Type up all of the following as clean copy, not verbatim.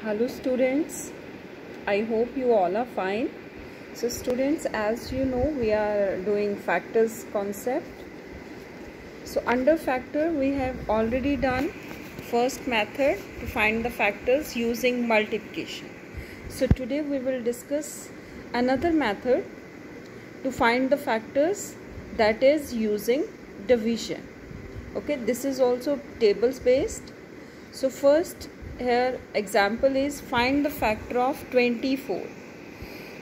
Hello students, I hope you all are fine. So students, as you know, we are doing factors concept. So under factor we have already done first method to find the factors using multiplication. So today we will discuss another method to find the factors, that is using division. Okay, this is also tables based. So first here example is find the factor of 24.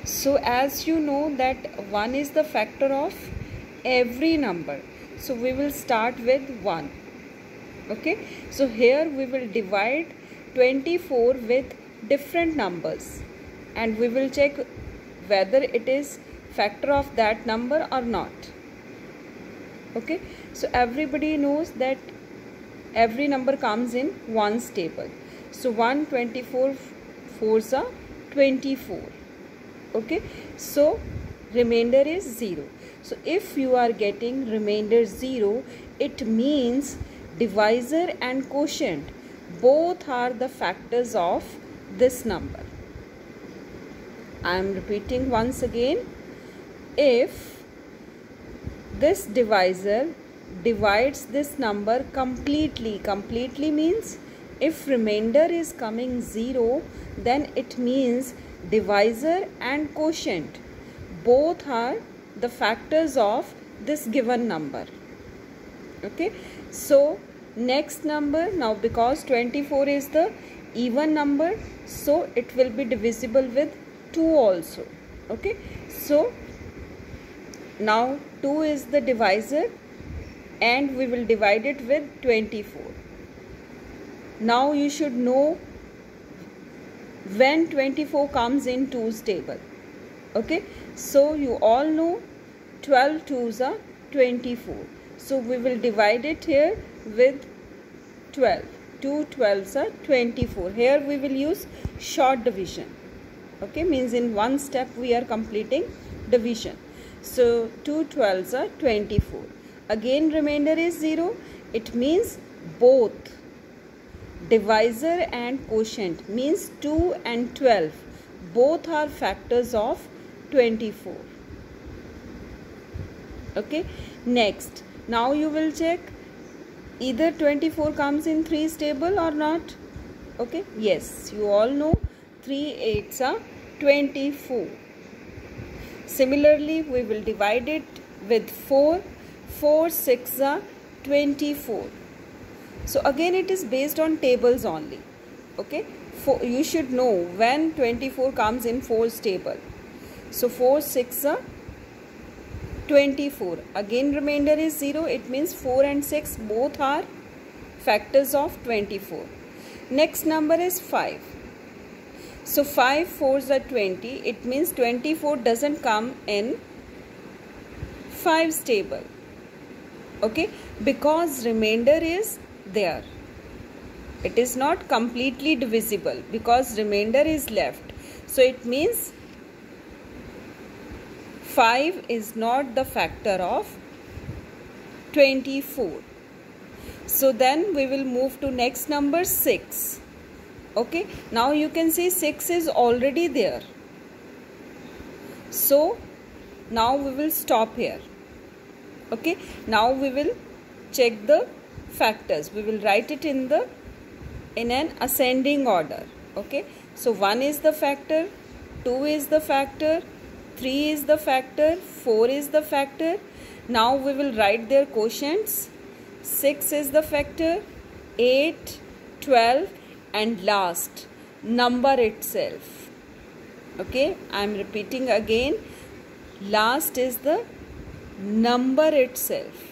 So as you know that 1 is the factor of every number, so we will start with 1. Okay, so here we will divide 24 with different numbers and we will check whether it is factor of that number or not. Okay, so everybody knows that every number comes in ones table. So 124 fours are 24. Okay, so remainder is 0. So if you are getting remainder 0, it means divisor and quotient both are the factors of this number. I am repeating once again. If this divisor divides this number completely means if remainder is coming 0, then it means divisor and quotient both are the factors of this given number. Okay, so next number, now because 24 is the even number, so it will be divisible with 2 also. Okay, so now 2 is the divisor and we will divide it with 24. Now you should know when 24 comes in 2's table. Okay, so you all know 12 2's are 24. So we will divide it here with 12. 2 12's are 24. Here we will use short division. Okay, means in one step we are completing division. So 2 12's are 24. Again remainder is 0. It means both divisor and quotient, means 2 and 12 both are factors of 24. Okay, next, now you will check either 24 comes in 3's table or not. Okay, yes, you all know 3 8's are 24. Similarly, we will divide it with 4. 4 6's are 24. So again it is based on tables only. Okay, you should know when 24 comes in 4's table. So 4 6's are 24. Again remainder is 0. It means 4 and 6 both are factors of 24. Next number is 5. So 5 4's are 20. It means 24 doesn't come in 5's table. Okay, because remainder is there. It is not completely divisible because remainder is left. So it means 5 is not the factor of 24. So then we will move to next number 6. Okay, now you can see 6 is already there. So now we will stop here. Okay, now we will check the factors. We will write it in an ascending order. Okay, so 1 is the factor, 2 is the factor, 3 is the factor, 4 is the factor. Now we will write their quotients. 6 is the factor, 8, 12 and last number itself. Okay, I am repeating again, last is the number itself.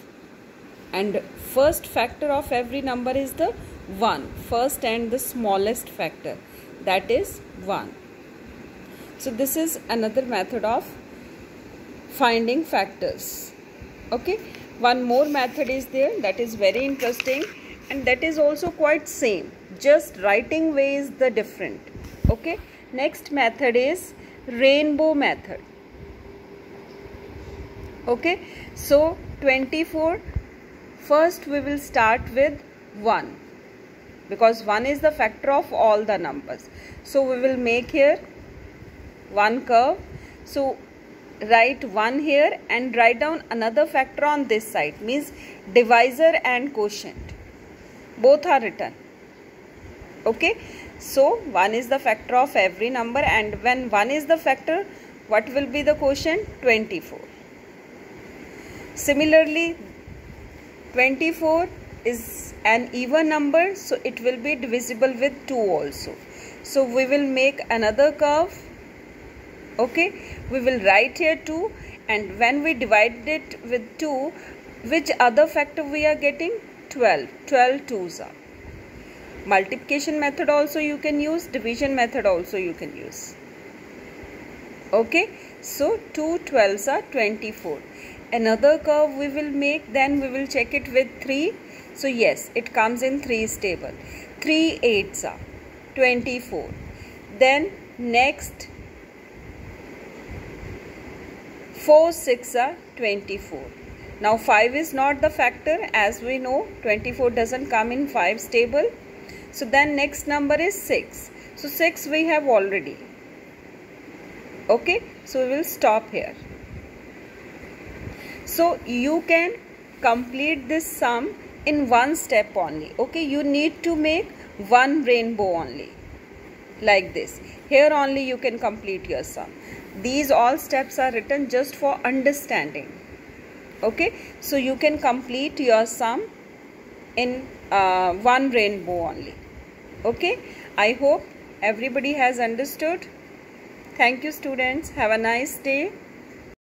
And first factor of every number is the 1, first and the smallest factor, that is 1. So this is another method of finding factors. Okay, one more method is there that is very interesting and that is also quite same, just writing way is the different. Okay, next method is rainbow method. Okay, so 24, first we will start with 1. because 1 is the factor of all the numbers. So we will make here one curve. So write 1 here and write down another factor on this side, means divisor and quotient both are written. Okay, so 1 is the factor of every number, and when 1 is the factor, what will be the quotient? 24. Similarly, 24 is an even number, so it will be divisible with 2 also. So we will make another curve. Okay, we will write here 2, and when we divide it with 2, which other factor we are getting? 12. 12 2s are. Multiplication method also you can use, division method also you can use. Okay, so 2 12s are 24. Another curve we will make, then we will check it with 3. So yes, it comes in 3's table. 3 8s are 24. Then next 4 6 are 24. Now 5 is not the factor, as we know 24 doesn't come in 5's table. So then next number is 6. So 6 we have already. Okay, so we will stop here. So you can complete this sum in one step only. Okay, you need to make one rainbow only, like this. Here only you can complete your sum. These all steps are written just for understanding. Okay, so you can complete your sum in one rainbow only. Okay, I hope everybody has understood. Thank you students. Have a nice day.